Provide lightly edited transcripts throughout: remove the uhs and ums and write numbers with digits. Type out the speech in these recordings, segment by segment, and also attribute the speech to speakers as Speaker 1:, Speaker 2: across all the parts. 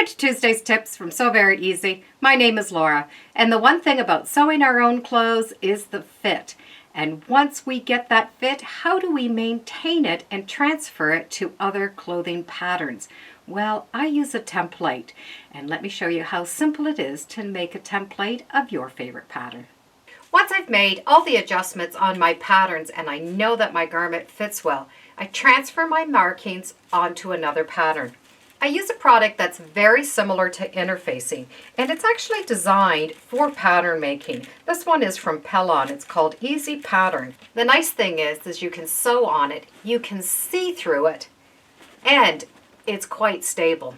Speaker 1: Welcome to Tuesday's Tips from Sew Very Easy. My name is Laura, and the one thing about sewing our own clothes is the fit. And once we get that fit, how do we maintain it and transfer it to other clothing patterns? Well, I use a template, and let me show you how simple it is to make a template of your favorite pattern. Once I've made all the adjustments on my patterns and I know that my garment fits well, I transfer my markings onto another pattern. I use a product that's very similar to interfacing, and it's actually designed for pattern making. This one is from Pellon. It's called Easy Pattern. The nice thing is you can sew on it, you can see through it, and it's quite stable.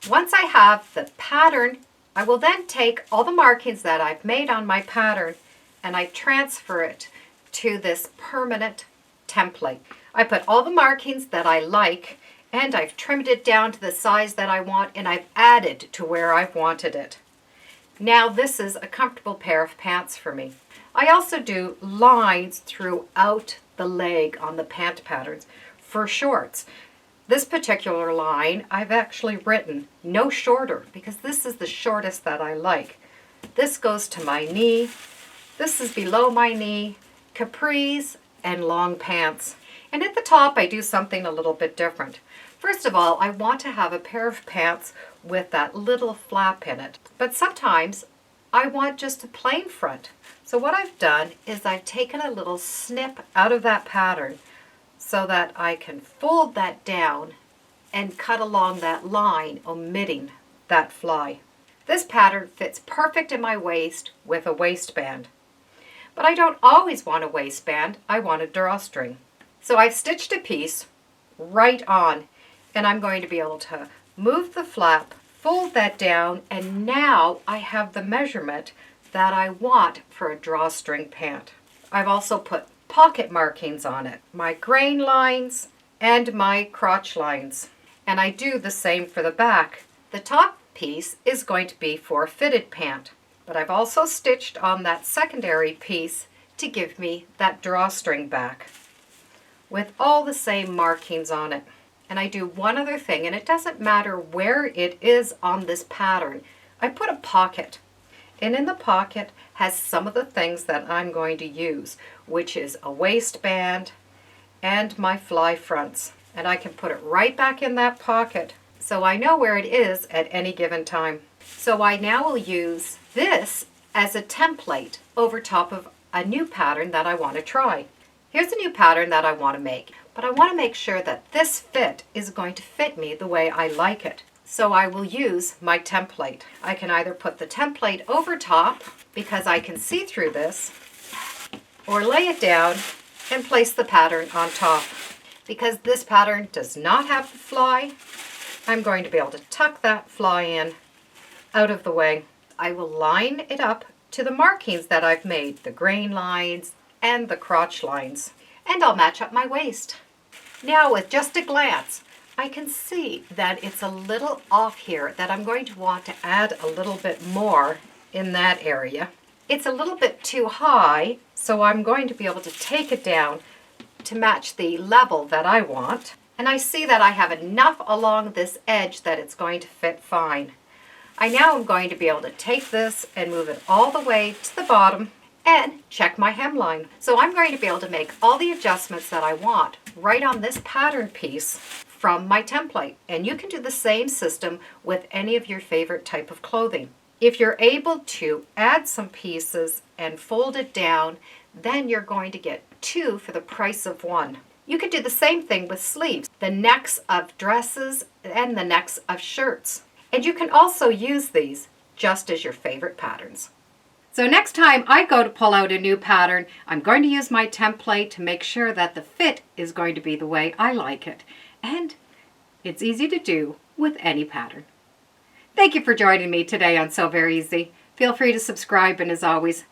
Speaker 1: Once I have the pattern, I will then take all the markings that I've made on my pattern and I transfer it to this permanent template. I put all the markings that I like, and I've trimmed it down to the size that I want, and I've added to where I've wanted it. Now this is a comfortable pair of pants for me. I also do lines throughout the leg on the pant patterns for shorts. This particular line I've actually written no shorter because this is the shortest that I like. This goes to my knee. This is below my knee, capris, and long pants. And at the top I do something a little bit different. First of all, I want to have a pair of pants with that little flap in it. But sometimes I want just a plain front. So what I've done is I've taken a little snip out of that pattern so that I can fold that down and cut along that line, omitting that fly. This pattern fits perfect in my waist with a waistband. But I don't always want a waistband, I want a drawstring. So I've stitched a piece right on, and I'm going to be able to move the flap, fold that down, and now I have the measurement that I want for a drawstring pant. I've also put pocket markings on it, my grain lines and my crotch lines. And I do the same for the back. The top piece is going to be for a fitted pant, but I've also stitched on that secondary piece to give me that drawstring back with all the same markings on it. And I do one other thing, and it doesn't matter where it is on this pattern. I put a pocket, and in the pocket has some of the things that I'm going to use, which is a waistband and my fly fronts. And I can put it right back in that pocket so I know where it is at any given time. So I now will use this as a template over top of a new pattern that I want to try. Here's a new pattern that I want to make, but I want to make sure that this fit is going to fit me the way I like it. So I will use my template. I can either put the template over top because I can see through this, or lay it down and place the pattern on top. Because this pattern does not have the fly, I'm going to be able to tuck that fly in out of the way. I will line it up to the markings that I've made, the grain lines and the crotch lines, and I'll match up my waist. Now with just a glance, I can see that it's a little off here, that I'm going to want to add a little bit more in that area. It's a little bit too high, so I'm going to be able to take it down to match the level that I want. And I see that I have enough along this edge that it's going to fit fine. I now am going to be able to take this and move it all the way to the bottom and check my hemline. So I'm going to be able to make all the adjustments that I want right on this pattern piece from my template. And you can do the same system with any of your favorite type of clothing. If you're able to add some pieces and fold it down, then you're going to get two for the price of one. You could do the same thing with sleeves, the necks of dresses and the necks of shirts. And you can also use these just as your favorite patterns. So next time I go to pull out a new pattern, I'm going to use my template to make sure that the fit is going to be the way I like it. And it's easy to do with any pattern. Thank you for joining me today on Sew Very Easy. Feel free to subscribe, and as always,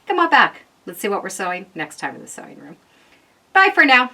Speaker 1: come on back. Let's see what we're sewing next time in the sewing room. Bye for now.